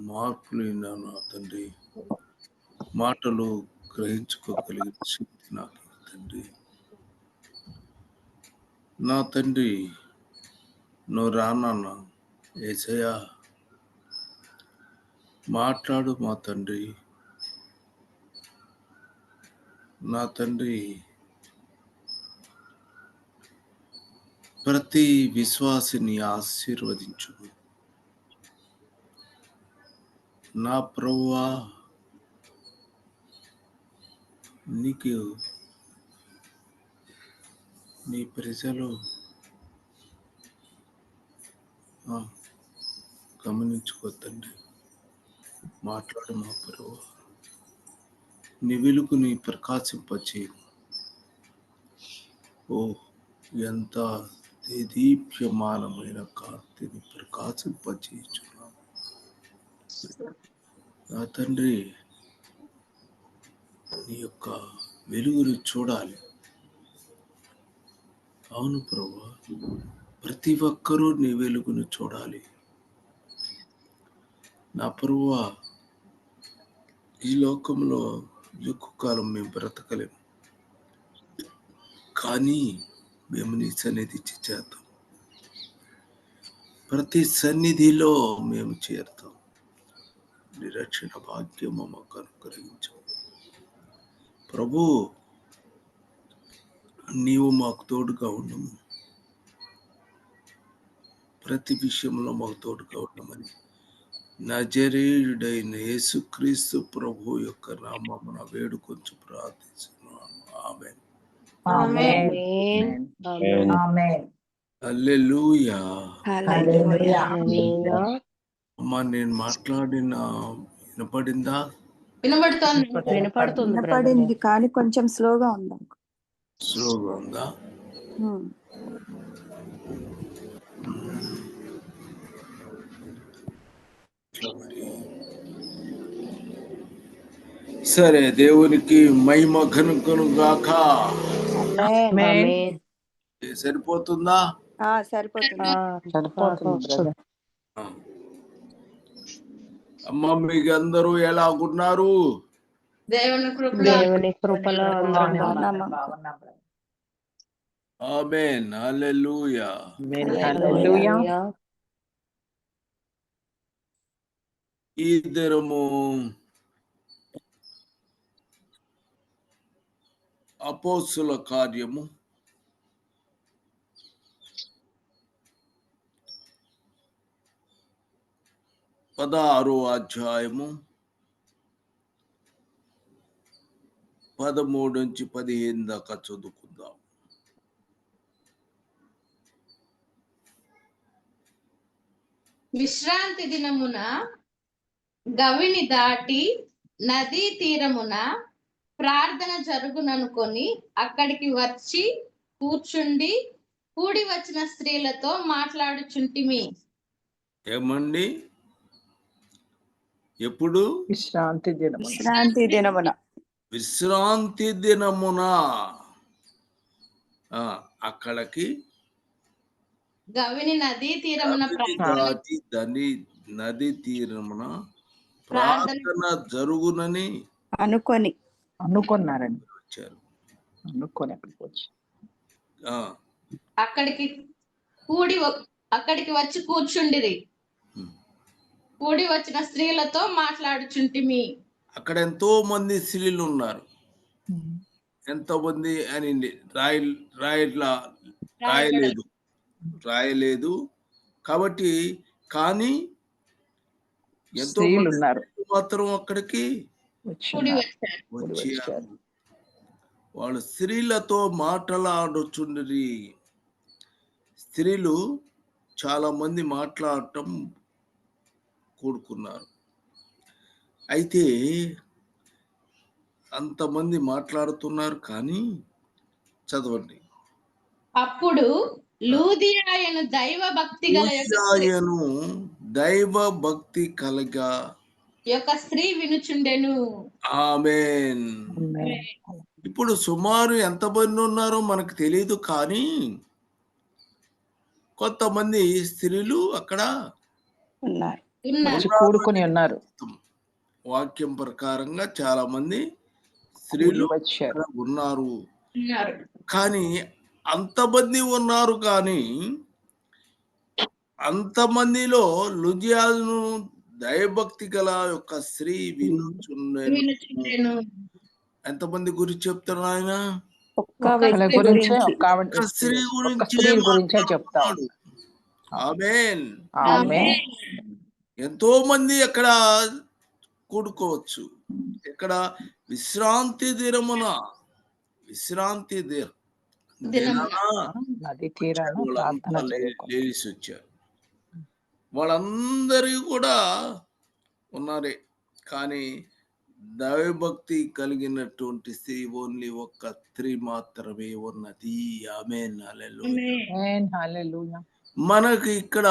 మార్పులు నా తండ్రి, మాటలు గ్రహించుకోగలిగిన శక్తి నాకు తండ్రి. నా తండ్రి, నువ్వు రానన్నా యేసయ్యా, మాట్లాడు మా తండ్రి. నా తండ్రి, ప్రతి విశ్వాసిని ఆశీర్వదించు. నా ప్రభువా, నీకు నీ ప్రజలు గమనించుకోతండి. మాట్లాడు మా ప్రభువా, నీ వెలుగుని ప్రకాశింపచేయు. ఓ, ఎంత దేదీప్యమానమైన కాంతిని ప్రకాశింపచేయుచున్నావు నా తండ్రి. నీ యొక్క వెలుగుని చూడాలి. అవును ప్రభువా, ప్రతి ఒక్కరూ నీ వెలుగును చూడాలి. నా ప్రభువా, ఈ లోకంలో ఎక్కువ కాలం మేము బ్రతకలేము, కానీ మేము నీ సన్నిధి చేద్దాం. ప్రతి సన్నిధిలో మేము చేరుతాం. నీ రక్షణ భాగ్యం మాకు అనుగ్రహించు ప్రభు. నీవు మాకు తోడుగా ఉండము, ప్రతి విషయంలో మాకు తోడుగా ఉండమని నజరేయుడైన యేసుక్రీస్తు ప్రభు యొక్క నామమున వేడుకొంచు ప్రార్థిస్తున్నాను. ఆమేన్. ఆమేన్. ఆమేన్. హల్లెలూయా. హల్లెలూయా. అమ్మా, నేను మాట్లాడిన వినపడిందా? వినపడింది, కానీ కొంచెం స్లోగా ఉందా? స్లోగా ఉందా? సరే, దేవునికి మహిమ కనుగొనుగాక. సరిపోతుందా? సరిపోతుంది. అమ్మ, మీకు అందరూ ఎలాగున్నారు? దేవుని కృపలో ఆమేన్. హల్లెలూయా. ఈ దినము అపోస్తుల కార్యము 16వ అధ్యాయము 13 నుంచి 15 దాకా చదువుకుందాం. విశ్రాంతి దినమున గవిని దాటి నదీ తీరమున ప్రార్థన జరుగుననుకొని అక్కడికి వచ్చి కూర్చుండి కూడి వచ్చిన స్త్రీలతో మాట్లాడుచుంటిమి. ఏమండి? ఎప్పుడు? విశ్రాంతి దినమున అక్కడికి గవిని నదీ తీరమున నదీ తీరమున ప్రార్థన జరుగునని అనుకున్నారండి. వచ్చారు. అక్కడికి వచ్చి కూర్చుండిరి. కూడి వచ్చిన స్త్రీలతో మాట్లాడుచుంటిమి. అక్కడ ఎంతో మంది స్త్రీలు ఉన్నారు. ఎంతో మంది అని రాయలేదు కాబట్టి, కానీ ఎంతో మంది ఉన్నారు మాత్రం అక్కడికి వచ్చారు. వాళ్ళు స్త్రీలతో మాట్లాడుచుండిరి. స్త్రీలు చాలా మంది మాట్లాడటం కూడుకున్నారు. అయితే అంతమంది మాట్లాడుతున్నారు, కానీ చదవండి. అప్పుడు లూదియాయను దైవ భక్తి కలగా యొక్క స్త్రీ వినుచుండెను. ఆమేన్. ఇప్పుడు సుమారు ఎంతమంది ఉన్నారో మనకు తెలియదు, కానీ కొంతమంది స్త్రీలు అక్కడ ఉన్నారు. కూడుకొని ఉన్నారు. వాక్యం ప్రకారంగా చాలా మంది స్త్రీలు వచ్చారు. అక్కడ ఉన్నారు. ఉన్నారు. కానీ అంతమంది ఉన్నారు కానీ అంతమందిలో లుదియాను దైవభక్తి గల యొక్క స్త్రీ వినుచుండెను. వినుచుండెను. ఎంతమంది గురించి చెప్తారు ఆయన? ఒక్క వ్యక్తి గురించి, ఒక్క స్త్రీ గురించే చెప్తాడు. ఆమేన్. ఆమేన్. ఎంతో మంది అక్కడ కూడుకోవచ్చు. ఇక్కడ విశ్రాంతి దినమున దినాన నది తీరాన ప్రార్థన లేచి వచ్చారు. వాళ్ళందరూ కూడా ఉన్నారే కానీ దైవభక్తి కలిగినటువంటి స్త్రీ ఓన్లీ ఒక్క స్త్రీ మాత్రమే ఉన్నది. ఆమేన్. హల్లెలూయా. మనకి ఇక్కడ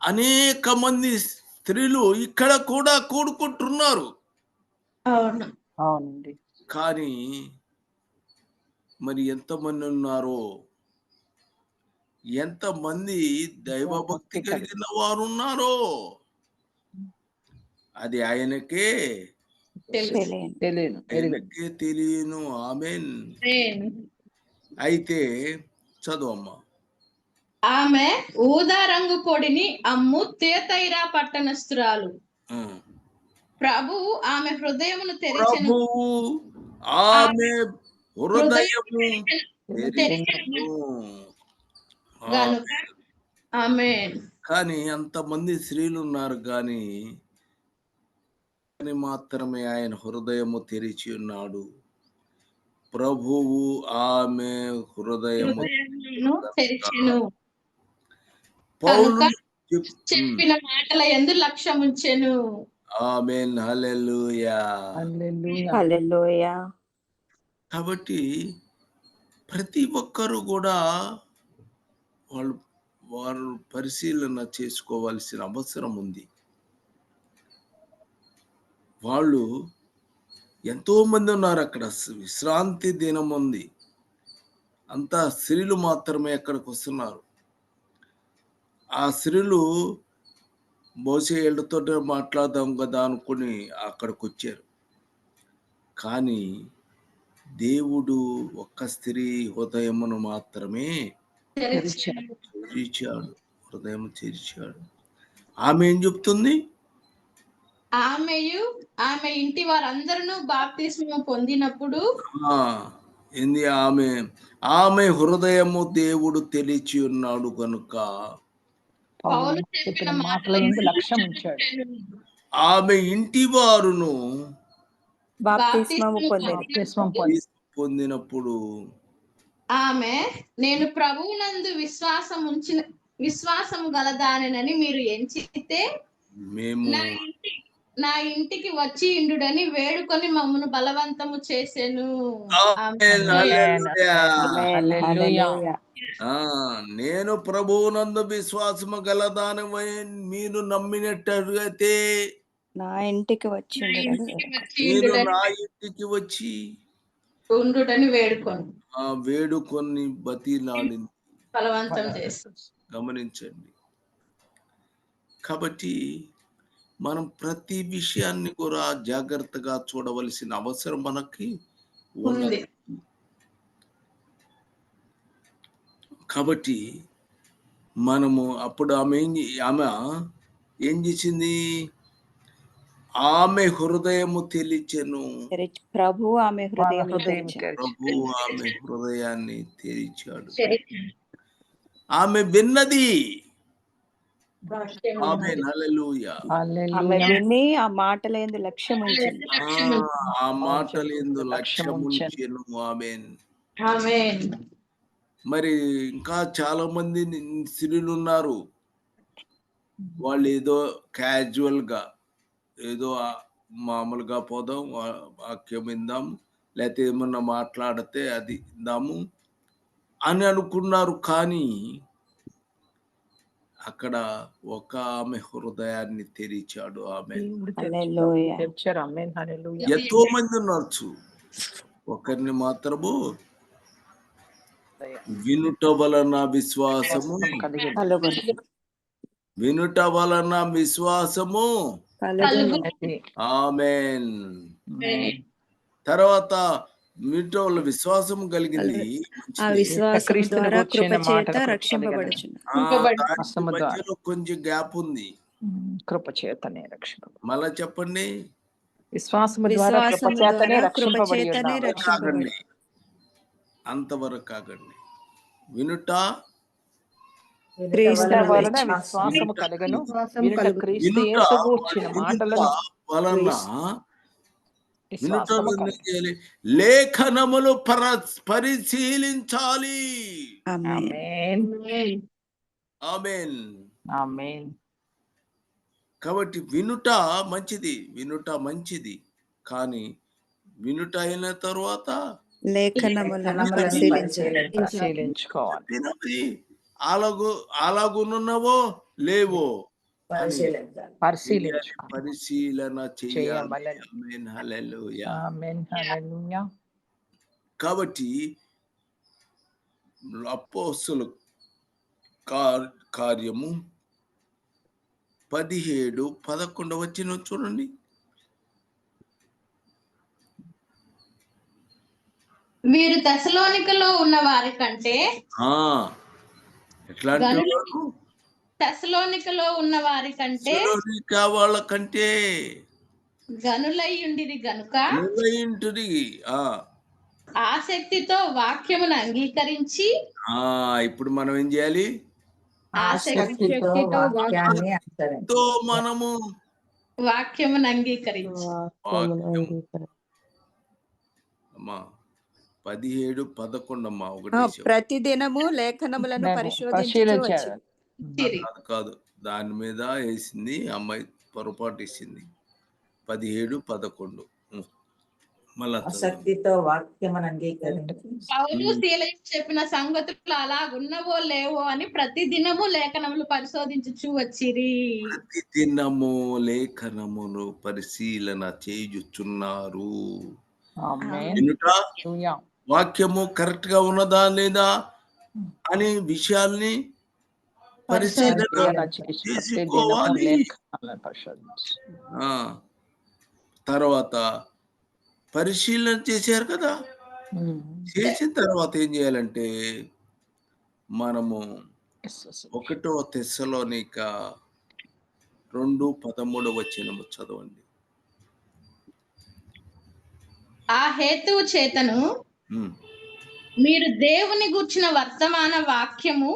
అనేక మంది స్త్రీలు ఇక్కడ కూడా కూడుకుంటున్నారు. అవునండి. కానీ మరి ఎంతమంది ఉన్నారో, ఎంతమంది దైవభక్తి కలిగిన వారు ఉన్నారో అది ఆయనకే తెలియను. ఆమేన్. అయితే చదువమ్మా. ఆమె ఊదా రంగు పొడిని అమ్ము తేతైరా పట్టణస్థురాలు. ప్రభువు ఆమె హృదయమును తెరిచెను. ఆమె హృదయము తెరిచెను. గనుక ఆమేన్. కానీ అంతమంది స్త్రీలు ఉన్నారు కానీ మాత్రమే ఆయన హృదయము తెరిచి ఉన్నాడు. ప్రభువు ఆమె హృదయము తెరిచెను. పౌలు చెప్పిన మాటల యందు లక్ష్యముంచెను. ఆమేన్. హల్లెలూయా. హల్లెలూయా. కాబట్టి ప్రతి ఒక్కరు కూడా వారు పరిశీలన చేసుకోవాల్సిన అవసరం ఉంది. వాళ్ళు ఎంతో మంది ఉన్నారు అక్కడ. విశ్రాంతి దినం ఉంది. అంతా స్త్రీలు మాత్రమే అక్కడికి వస్తున్నారు. ఆ స్త్రీలు బహుశా ఏళ్ళతో మాట్లాడదాం కదా అనుకుని అక్కడికి వచ్చారు. కానీ దేవుడు ఒక్క స్త్రీ హృదయమును మాత్రమే తెరిచాడు. హృదయం తెరిచాడు. ఆమె ఏం చెప్తుంది? ఆమె ఇంటి వారందరూ బాప్తిస్మము పొందినప్పుడు ఏంది? ఆమె హృదయము దేవుడు తెలిచి ఉన్నాడు కనుక పౌలు చెప్పిన మాటల యందు లక్ష్యం ఉంచాడు. ఆమె ఇంటి వారును బాప్తిస్మము పొందినప్పుడు ఆమె నేను ప్రభువునందు విశ్వాసము గలదానని మీరు ఎంచితే మేము నా ఇంటికి వచ్చి ఇండుడని వేడుకొని మమ్మను బలవంతము చేసెను. నేను ప్రభువునందు విశ్వాసము గలదానమై మీరు నమ్మినట్టుగైతే నా ఇంటికి వచ్చి నా ఇంటికి వచ్చి ఉండుడని వేడుకొని బతిలాడింది, బలవంతం చేసి. గమనించండి. కాబట్టి మనం ప్రతి విషయాన్ని కూడా జాగ్రత్తగా చూడవలసిన అవసరం మనకి ఉన్నది. కాబట్టి మనము అప్పుడు ఆమె ఏం చేసింది? ఆమె హృదయము తెలిచెను. ప్రభు ఆమె హృదయాన్ని తెరిచాడు. ఆమె విన్నది. ఆమేన్. హల్లెలూయా. విని ఆ మాటలందు లక్ష్యం ఉంచింది. ఆ మాటలందు లక్ష్యం ఉంచెను. ఆమేన్. ఆమేన్. మరి ఇంకా చాలా మంది స్త్రీలు ఉన్నారు. వాళ్ళు ఏదో క్యాజువల్ గా ఏదో మామూలుగా పోదాం, వాక్యం విందాం, లేకపోతే ఏమన్నా మాట్లాడితే అది ఇందాము అని అనుకున్నారు. కానీ అక్కడ ఒక ఆమె హృదయాన్ని తెరిచాడు. ఆమె ఎంతో మంది ఉన్నారు. ఒకరిని మాత్రము వినుట వలన విశ్వాసము వినుట వలన విశ్వాసము కలుగును. ఆమేన్. తర్వాత వినుట వల్ల విశ్వాసము కలిగింది. ఆ విశ్వాసం ద్వారా కృప చేత రక్షింపబడుచున్నాం. దానికి మధ్యలో కొంచెం గ్యాప్ ఉంది. కృప చేతనే రక్షింప. మళ్ళా చెప్పండి. విశ్వాసము ద్వారా కృప చేతనే రక్షింపబడి కాకండి, అంతవరకు కాకండి. వినుట వలన విశ్వాసము కలుగును. వినుట క్రీస్తు యేసు గూర్చిన మాటలను వలన వినుట లేఖనములు పరిశీలించాలి. ఆమేన్. ఆమేన్. ఆమేన్. కాబట్టి వినుట మంచిది, కానీ వినుట అయిన తర్వాత లేఖనములను పరిశీలించుకోవాలి. అలాగున్నవో లేవో పరిశీలన చేయాలి. ఆమేన్. హల్లెలూయా. కాబట్టి అపోస్తలుల కార్యము 17:11 చూడండి. వీరు తెస్సలోనికలో ఉన్న వారి కంటే తెస్సలోనికలో ఉన్న వారి కంటే వాళ్ళ కంటే గనులయ్యుండిరి గనుక ఆసక్తితో వాక్యమును అంగీకరించి. ఇప్పుడు మనం ఏం చేయాలి? మనము వాక్యమును అంగీకరించి 17:11 ప్రతిదినము లేఖనములను పరిశోధించాలి. కాదు, దాని మీద వేసింది అమ్మాయి, పొరపాటు ఇచ్చింది. 17:11 ఆసక్తితో వాక్యమును అంగీకరించి. పౌలు సీలయు చెప్పిన సంగతులు అలాగున్నవో లేవో అని ప్రతిదినము లేఖనములు పరిశోధించుచు వచ్చిరి. ప్రతిదినము లేఖనమును పరిశీలన చేయుచున్నారు. వాక్యము కరెక్ట్ గా ఉన్నదా లేదా అనే విషయాల్ని పరిశీలన చేసుకోవాలి. తర్వాత పరిశీలన చేశారు కదా, చేసిన తర్వాత ఏం చేయాలంటే మనము 1 తెస్సలోనిక 2:13 చదవండి. ఆ హేతువు చేతను మీరు దేవుని గూర్చిన వర్తమాన వాక్యము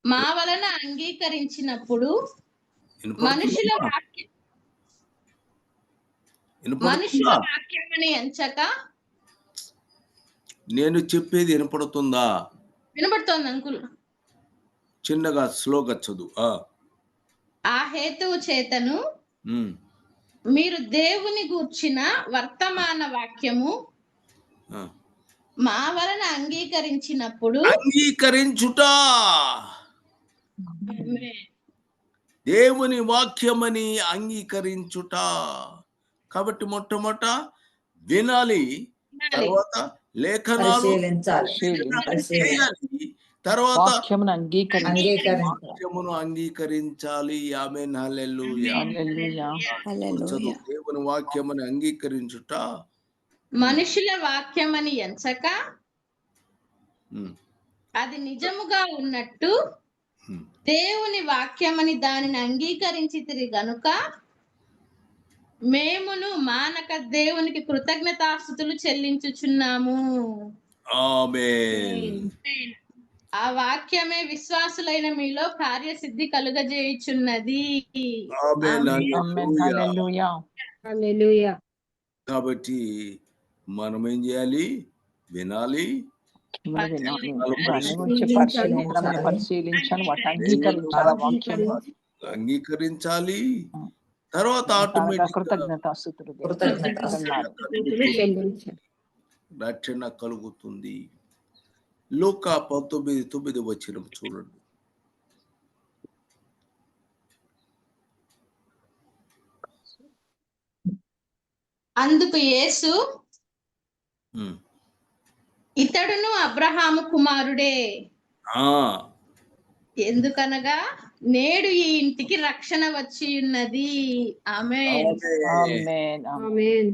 మా వలన అంగీకరించినప్పుడు మనుషుల వాక్యమని ఎంచక. నేను చెప్పేది వినపడుతుందా? వినపడుతోంది అంకుల్. చిన్నగా స్లోగా చదువు. ఆ హేతువు చేతను మీరు దేవుని గూర్చిన వర్తమాన వాక్యము మా వలన అంగీకరించినప్పుడు. అంగీకరించుట, దేవుని వాక్యమని అంగీకరించుట. కాబట్టి మొట్టమొదట వినాలి, తర్వాత లేఖనాలు చేయాలి, తర్వాత వాక్యమును అంగీకరించాలి. ఆమేన్. హల్లెలూయా. దేవుని వాక్యమని అంగీకరించుట, మనుషుల వాక్యమని ఎంచక అది నిజముగా ఉన్నట్టు దేవుని వాక్యమని దానిని అంగీకరించితిరి గనుక మేమును మానక దేవునికి కృతజ్ఞతాస్తుతులు చెల్లించుచున్నాము. ఆమేన్. ఆ వాక్యమే విశ్వాసులైన మీలో కార్యసిద్ధి కలుగజేయుచున్నది. కాబట్టి మనం ఏం చేయాలి? వినాలి, అంగీకరించాలి, తర్వాత రక్షణ కలుగుతుంది. లూకా 19:9 చూడండి. అందుకు యేసు ఇతడును అబ్రహాము కుమారుడే, ఎందుకనగా నేడు ఈ ఇంటికి రక్షణ వచ్చి ఉన్నది. ఆమేన్. ఆమేన్. ఆమేన్.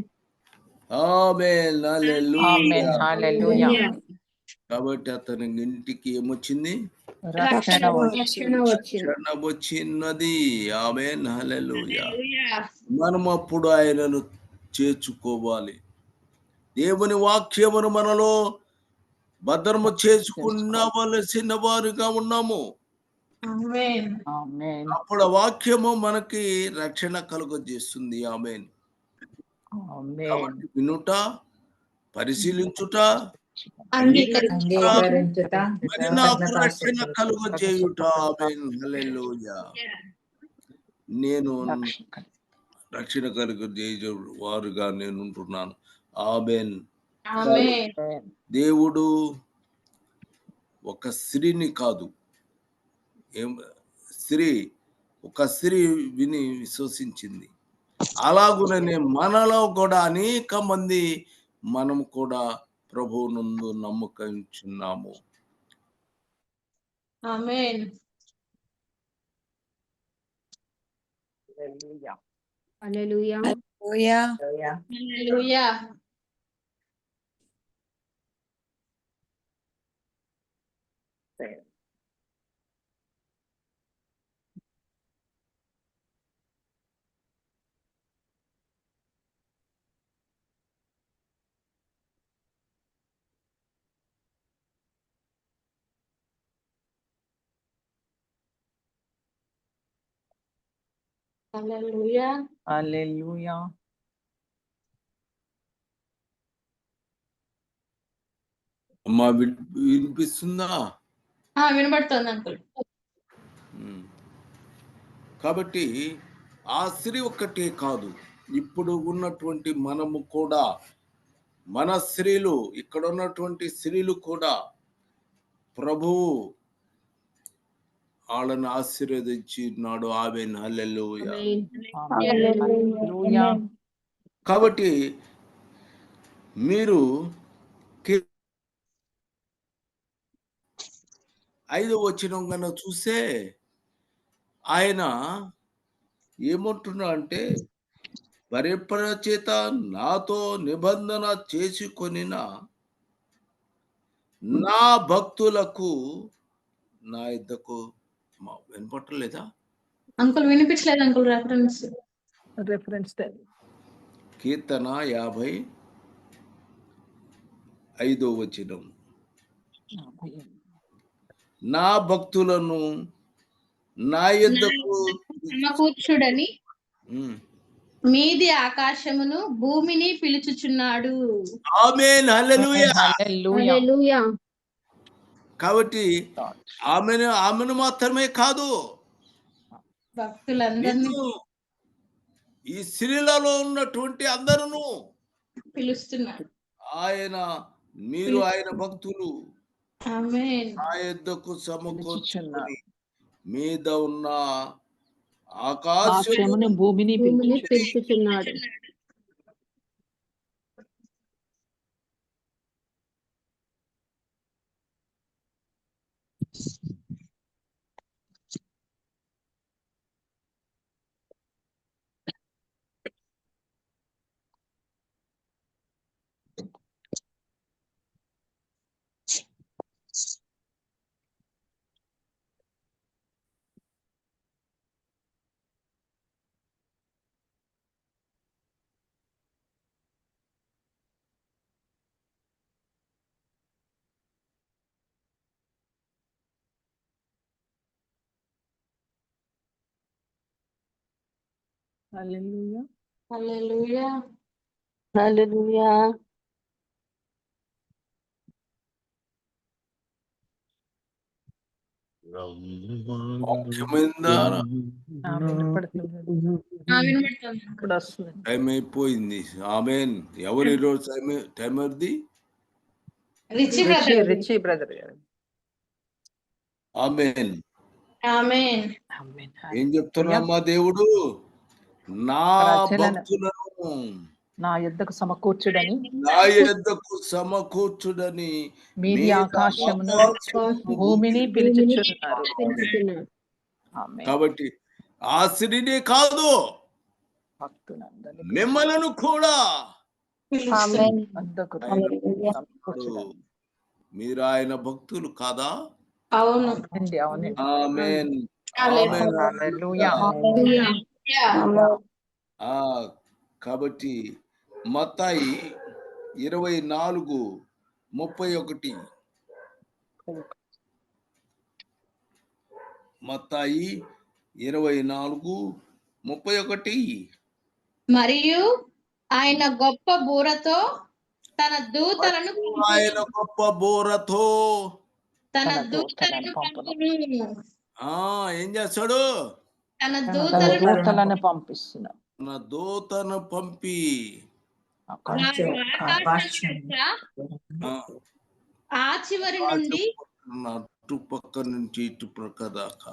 ఆమేన్. హల్లెలూయా. ఆమేన్. హల్లెలూయా. కాబట్టి అతని ఇంటికి ఏమొచ్చింది? రక్షణ వచ్చి రక్షణ వచ్చింది. రక్షణ వచ్చినది. ఆమేన్. హల్లెలూయా. హల్లెలూయా. మనం అప్పుడు ఆయనను చేర్చుకోవాలి. దేవుని వాక్యమును మనలో భద్రము చేసుకున్నవలసిన వారుగా ఉన్నాము. ఆమేన్. ఆమేన్. అప్పుడు ఆ వాక్యము మనకి రక్షణ కలుగజేస్తుంది. ఆమేన్. ఆమేన్. కాబట్టి వినుట, పరిశీలించుట, అంగీకరించుట, మరి నాకు రక్షణ కలుగజేయుట. ఆమేన్. హల్లెలూయా. నేను రక్షణ కలుగజేయు వారుగా నేను ఉంటున్నాను. ఆమేన్. ఆమేన్. దేవుడు ఒక స్త్రీని కాదు, ఒక స్త్రీ విని విశ్వసించింది. అలాగుననే మనలో కూడా అనేక మంది మనం కూడా ప్రభువు నందు నమ్మకించున్నాము. ఆమేన్. హల్లెలూయా. హల్లెలూయా. హల్లెలూయా. హల్లెలూయా. హల్లెలూయా. అమ్మా వినిపిస్తుందా? వినబడుతుంది అంకుల్. కాబట్టి ఆ స్త్రీ ఒక్కటే కాదు, ఇప్పుడు ఉన్నటువంటి మనము కూడా, మన స్త్రీలు, ఇక్కడ ఉన్నటువంటి స్త్రీలు కూడా ప్రభువు వాళ్ళని ఆశీర్వదించినాడు. ఆమేన్. హల్లెలూయా. హల్లెలూయా. కాబట్టి మీరు 5వ వచనం కన్నా చూస్తే ఆయన ఏమంటున్నా అంటే, పరిపర చేత నాతో నిబంధన చేసుకొనిన నా భక్తులకు నా యుద్ధకు వినపట్టలేదా అంకుల్? వినిపించలేదు అంకుల్. రెఫరెన్స్ కీర్తన 55వ వచనం. నా భక్తులను నా యుద్ధకు సమకూర్చుడని మీది ఆకాశమును భూమిని పిలుచుచున్నాడు. ఆమేన్. హల్లెలూయా. హల్లెలూయా. కాబట్టి ఆమెను మాత్రమే కాదు, భక్తులందరినీ ఈ స్త్రీలలో ఉన్నటువంటి అందరూ పిలుస్తున్నాడు. మీరు ఆయన భక్తులు ఆమేన్. నా యుద్ధకు సమకూర్చుకొని మీద ఉన్న ఆకాశమును భూమిని పిలుచుచున్నాడు. హల్లెలూయా. హల్లెలూయా. హల్లెలూయా. టైం అయిపోయింది. ఆమేన్. ఎవరు ఈరోజు టైం అవుద్ది? రిచి బ్రదర్. ఆమేన్. ఆమేన్. ఏం చెప్తున్నామ్మా దేవుడు? నా భక్తులను నా యుద్ధకు సమకూర్చుడని మీది ఆకాశమును భూమిని పిలుచుచున్నారు. ఆమేన్. కాబట్టి ఆ స్త్రీనే కాదు, భక్తులందరినీ మిమ్మలను కూడా ఆమేన్. వద్దకు ఆయన హల్లెలూయా. తీసుకొచ్చుదాం. మీరు ఆయన భక్తులు కాదా? అవును. అవునండి, అవునండి. ఆమేన్. హల్లెలూయా. ఆమేన్. హల్లెలూయా. హల్లెలూయా. ఆమేన్. ఆ కాబట్టి మత్తయి 24:31 మత్తయి 24:31 మరియు ఆయన గొప్ప బూరతో తన దూతలను ఆయన గొప్ప బోరతో తన తన దూతలను దూతలను పంపును. ఏం చేస్తాడు? తన తన దూతలను దూతలను పంపిస్తున్నాం. తన దూతను పంపి వారు ఆకాశం ఆ, ఆ చివరి నుండి అటు పక్క నుంచి ఇటు పక్క దాకా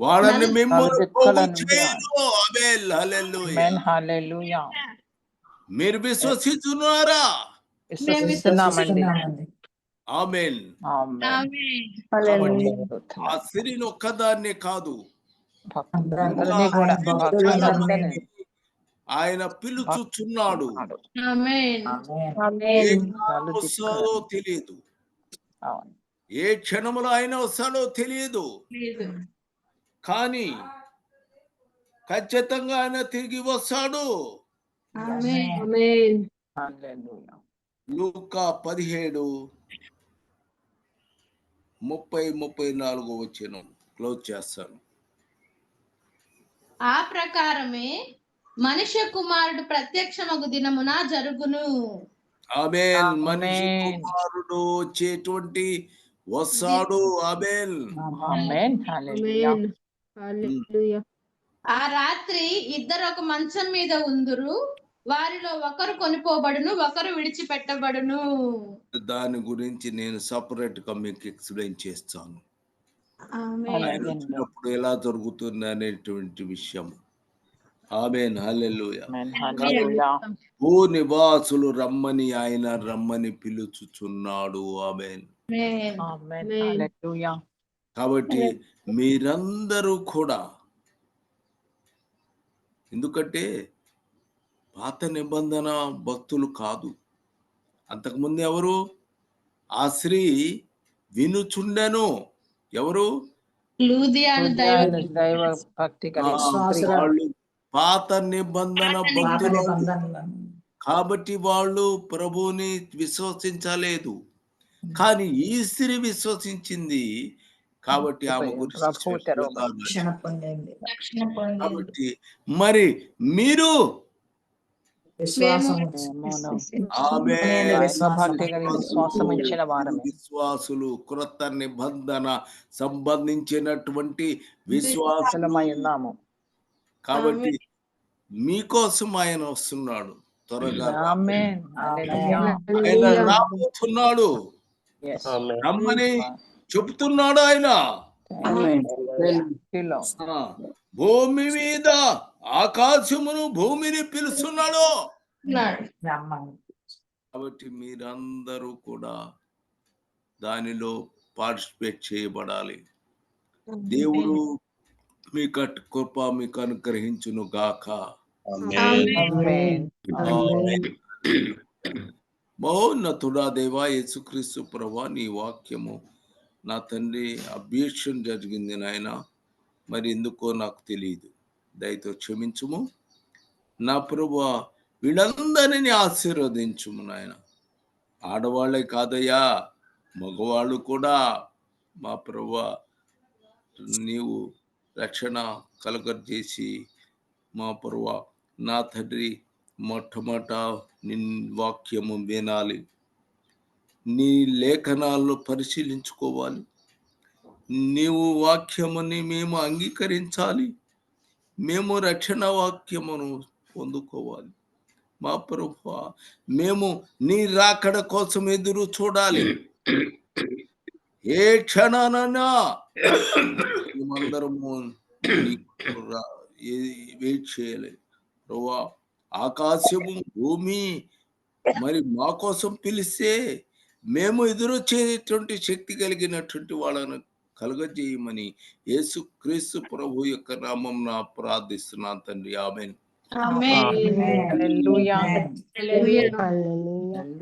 వాళ్ళని మిమ్మల్ని నలుదిక్కుల పోగు నుండి చేయదు. ఆమేన్. హల్లెలూయా. ఆమేన్. హల్లెలూయా. మీరు విశ్వసిస్తున్నారా? విశ్వసిస్తున్నామండి. ఆమేన్. ఆమేన్. ఆమేన్. కాబట్టి హల్లెలూయా. ఆ స్త్రీని ఒక్కదాన్నే కాదు, భక్తులందరినీ కూడా భక్తులందరినీ ఆయన పిలుచుచున్నాడు. ఆమేన్. ఏ ఆమేన్. క్షణంలో వస్తాడో తెలియదు, అవును. ఏ క్షణంలో ఆయన వస్తాడో తెలియదు, లేదు. కానీ ఖచ్చితంగా ఆయన తిరిగి వస్తాడు. ఆమేన్. ఆమేన్. హల్లెలూయా. లూకా 17:30-34 క్లోజ్ చేస్తాను. ఆ ప్రకారమే మనుష్య కుమారుడు ప్రత్యక్షమగు దినమున జరుగును. ఆమేన్. ఆమేన్. మనిషి కుమారుడు వచ్చేటువంటి వస్తాడు. ఆమేన్. ఆమేన్. హల్లెలూయా. ఆమేన్. హల్లెలూయా. ఆ రాత్రి ఇద్దరు ఒక మంచం మీద ఉందురు. వారిలో ఒకరు కొనిపోబడును, ఒకరు విడిచిపెట్టబడును. దాని గురించి నేను సపరేట్ గా మీకు ఎక్స్ప్లెయిన్ చేస్తాను. ఆమేన్. ఆయన వచ్చినప్పుడు ఎలా జరుగుతుంది అనేటువంటి విషయం. ఆమేన్. హల్లెలూయా. ఆమేన్. హల్లెలూయా. భూనివాసులు రమ్మని పిలుచుచున్నాడు. ఆమేన్. ఆమేన్. ఆమేన్. ఆమేన్. హల్లెలూయా. కాబట్టి మీరందరూ కూడా, ఎందుకంటే పాత నిబంధన భక్తులు కాదు, అంతకుముందు ఎవరు? ఆ స్త్రీ వినుచుండెను. ఎవరు? లూదియాను దైవ భక్తి కలిగిన స్త్రీ. వాళ్ళు పాత నిబంధన భక్తులు. కాబట్టి వాళ్ళు ప్రభువుని విశ్వసించలేదు, కానీ ఈ స్త్రీ విశ్వసించింది. కాబట్టి ఆమె గురించి ప్రభు తెరవ రక్షణ పొందింది. కాబట్టి మరి మీరు భక్తి కలిగి విశ్వాసం ఇచ్చిన వారమే. విశ్వాసులు, క్రొత్త నిబంధన సంబంధించినటువంటి విశ్వాసులమై విశ్వాసులమై ఉన్నాము. కాబట్టి మీకోసం ఆయన వస్తున్నాడు. త్వరగా ఆమేన్. హల్లెలూయా. ఆయన రాబోతున్నాడు. Yes. రమ్మని చెప్తున్నాడు ఆయన. కిలో. భూమి మీద ఆకాశమును భూమిని పిలుస్తున్నాడు. కాబట్టి మీరందరూ కూడా దానిలో పార్టిసిపేట్ చేయబడాలి. దేవుడు మీకు కృప మీకు అనుగ్రహించును గాక. ఆమేన్. మహోన్నతుడా దేవా యేసుక్రీస్తు ప్రభువా, నీ వాక్యము నా తండ్రి అభ్యక్షం జరిగింది నాయన, మరి ఎందుకో నాకు తెలియదు, దయతో క్షమించుము నా ప్రభువా. వీళ్ళందరినీ ఆశీర్వదించుము నాయన. ఆడవాళ్ళే కాదయ్యా, మగవాళ్ళు కూడా మా ప్రభువా నీవు రక్షణ కలుగజేసి మా ప్రభువా నా తండ్రి మొట్టమొదట నీ వాక్యము వినాలి, నీ లేఖనాలను పరిశీలించుకోవాలి, నీవు వాక్యముని మేము అంగీకరించాలి, మేము రక్షణ వాక్యమును పొందుకోవాలి. మా ప్రభువా మేము నీ రాకడ కోసం ఎదురు చూడాలి. ఏ క్షణానైనా మేమందరము వెయిట్ చేయాలి ప్రభువా. ఆకాశము భూమి మరి మా కోసం పిలిస్తే మేము ఎదురొచ్చేటువంటి శక్తి కలిగినటువంటి వాళ్ళను కలుగజేయమని యేసుక్రీస్తు ప్రభు యొక్క నామం ప్రార్థిస్తున్నాను తండ్రి. ఆమేన్. ఆమేన్. హల్లెలూయా. హల్లెలూయా.